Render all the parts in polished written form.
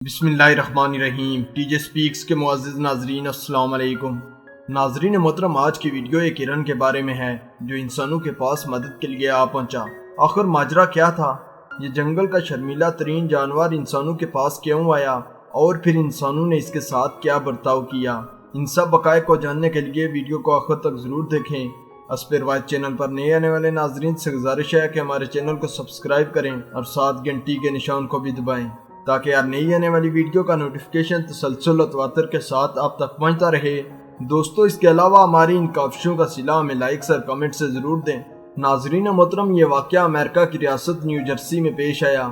بسم اللہ الرحمن الرحیم۔ ٹی جے سپیکس کے معزز ناظرین السلام علیکم۔ ناظرین محترم، آج کی ویڈیو ایک ہرن کے بارے میں ہے جو انسانوں کے پاس مدد کے لیے آ پہنچا۔ آخر ماجرا کیا تھا؟ یہ جنگل کا شرمیلا ترین جانور انسانوں کے پاس کیوں آیا اور پھر انسانوں نے اس کے ساتھ کیا برتاؤ کیا؟ ان سب حقائق کو جاننے کے لیے ویڈیو کو آخر تک ضرور دیکھیں۔ اسپے روایت چینل پر نئے آنے والے ناظرین سے گزارش ہے کہ ہمارے چینل کو سبسکرائب کریں اور ساتھ گھنٹی کے نشان کو بھی دبائیں تاکہ ہر نئی آنے والی ویڈیو کا نوٹیفیکیشن تسلسل و تواتر کے ساتھ آپ تک پہنچتا رہے۔ دوستو، اس کے علاوہ ہماری ان کاوشوں کا صلہ ہمیں لائکس اور کمنٹ سے ضرور دیں۔ ناظرین محترم، یہ واقعہ امریکہ کی ریاست نیو جرسی میں پیش آیا۔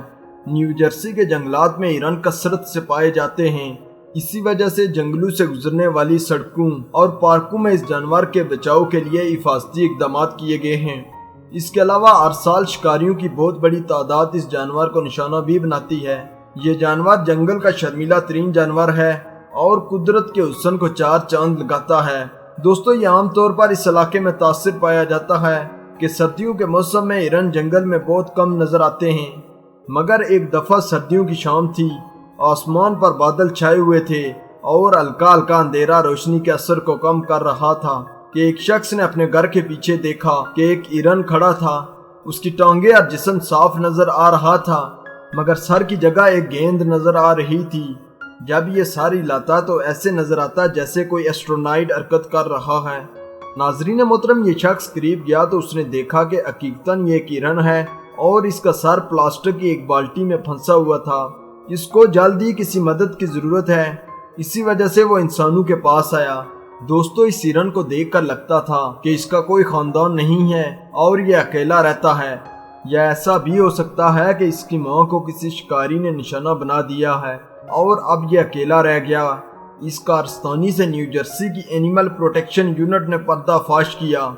نیو جرسی کے جنگلات میں ہرن کثرت سے پائے جاتے ہیں۔ اسی وجہ سے جنگلوں سے گزرنے والی سڑکوں اور پارکوں میں اس جانور کے بچاؤ کے لیے حفاظتی اقدامات کیے گئے ہیں۔ اس کے علاوہ ہر سال شکاریوں کی بہت بڑی تعداد اس جانور کو نشانہ بھی بناتی ہے۔ یہ جانور جنگل کا شرمیلا ترین جانور ہے اور قدرت کے حسن کو چار چاند لگاتا ہے۔ دوستو، یہ عام طور پر اس علاقے میں تاثر پایا جاتا ہے کہ سردیوں کے موسم میں ہرن جنگل میں بہت کم نظر آتے ہیں، مگر ایک دفعہ سردیوں کی شام تھی، آسمان پر بادل چھائے ہوئے تھے اور ہلکا ہلکا اندھیرا روشنی کے اثر کو کم کر رہا تھا کہ ایک شخص نے اپنے گھر کے پیچھے دیکھا کہ ایک ہرن کھڑا تھا۔ اس کی ٹانگیں اور جسم صاف نظر آ رہا تھا، مگر سر کی جگہ ایک گیند نظر آ رہی تھی۔ جب یہ سر ہلاتا تو ایسے نظر آتا جیسے کوئی ایسٹرونائٹ حرکت کر رہا ہے۔ ناظرین محترم، یہ شخص قریب گیا تو اس نے دیکھا کہ حقیقتاً یہ ایک ہرن ہے اور اس کا سر پلاسٹک کی ایک بالٹی میں پھنسا ہوا تھا۔ اس کو جلد ہی کسی مدد کی ضرورت ہے، اسی وجہ سے وہ انسانوں کے پاس آیا۔ دوستو، اس ہرن کو دیکھ کر لگتا تھا کہ اس کا کوئی خاندان نہیں ہے اور یہ اکیلا رہتا ہے، یا ایسا بھی ہو سکتا ہے کہ اس کی ماں کو کسی شکاری نے نشانہ بنا دیا ہے اور اب یہ اکیلا رہ گیا۔ اس کارستانی سے نیو جرسی کی اینیمل پروٹیکشن یونٹ نے پردہ فاش کیا۔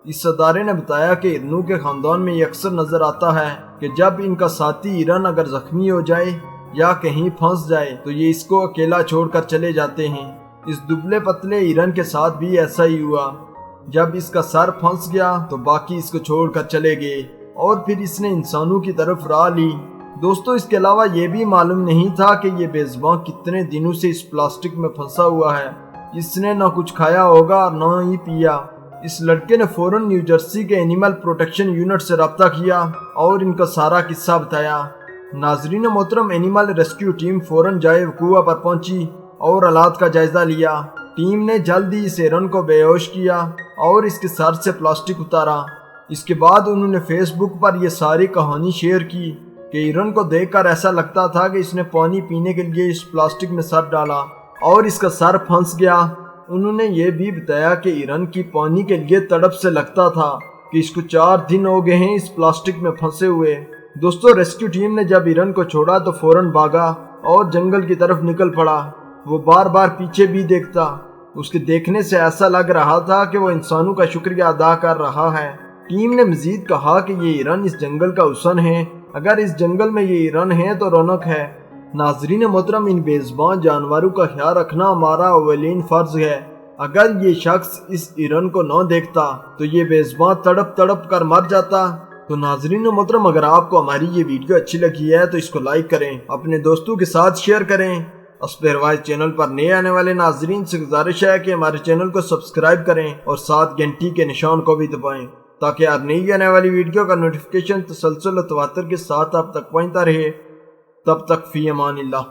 اس ادارے نے بتایا کہ ہرنوں کے خاندان میں یہ اکثر نظر آتا ہے کہ جب ان کا ساتھی ہرن اگر زخمی ہو جائے یا کہیں پھنس جائے تو یہ اس کو اکیلا چھوڑ کر چلے جاتے ہیں۔ اس دبلے پتلے ہرن کے ساتھ بھی ایسا ہی ہوا۔ جب اس کا سر پھنس گیا تو باقی اس کو چھوڑ کر چلے گئے اور پھر اس نے انسانوں کی طرف راہ لی۔ دوستو، اس کے علاوہ یہ بھی معلوم نہیں تھا کہ یہ بے زبان کتنے دنوں سے اس پلاسٹک میں پھنسا ہوا ہے۔ اس نے نہ کچھ کھایا ہوگا اور نہ ہی پیا۔ اس لڑکے نے فوراً نیو جرسی کے اینیمل پروٹیکشن یونٹ سے رابطہ کیا اور ان کا سارا قصہ بتایا۔ ناظرین محترم، اینیمل ریسکیو ٹیم فوراً جائے وقوع پر پہنچی اور حالات کا جائزہ لیا۔ ٹیم نے جلد ہی اس ہرن کو بے ہوش کیا اور اس کے سر سے پلاسٹک اتارا۔ اس کے بعد انہوں نے فیس بک پر یہ ساری کہانی شیئر کی کہ ہرن کو دیکھ کر ایسا لگتا تھا کہ اس نے پانی پینے کے لیے اس پلاسٹک میں سر ڈالا اور اس کا سر پھنس گیا۔ انہوں نے یہ بھی بتایا کہ ہرن کی پانی کے لیے تڑپ سے لگتا تھا کہ اس کو 4 دن ہو گئے ہیں اس پلاسٹک میں پھنسے ہوئے۔ دوستو، ریسکیو ٹیم نے جب ہرن کو چھوڑا تو فوراً بھاگا اور جنگل کی طرف نکل پڑا۔ وہ بار بار پیچھے بھی دیکھتا۔ اس کے دیکھنے سے ایسا لگ رہا تھا کہ وہ انسانوں کا شکریہ ادا کر رہا ہے۔ ٹیم نے مزید کہا کہ یہ ہرن اس جنگل کا حسن ہے۔ اگر اس جنگل میں یہ ہرن ہے تو رونق ہے۔ ناظرین محترم، ان بے زبان جانوروں کا خیال رکھنا ہمارا اولین فرض ہے۔ اگر یہ شخص اس ہرن کو نہ دیکھتا تو یہ بے زبان تڑپ تڑپ کر مر جاتا۔ تو ناظرین محترم، اگر آپ کو ہماری یہ ویڈیو اچھی لگی ہے تو اس کو لائک کریں، اپنے دوستوں کے ساتھ شیئر کریں۔ اسپے روایت چینل پر نئے آنے والے ناظرین سے گزارش ہے کہ ہمارے چینل کو سبسکرائب کریں اور ساتھ گھنٹی کے نشان کو بھی دبائیں تاکہ ہر نئی آنے والی ویڈیو کا نوٹیفیکیشن تسلسل و تواتر کے ساتھ آپ تک پہنچتا رہے۔ تب تک فی امان اللہ۔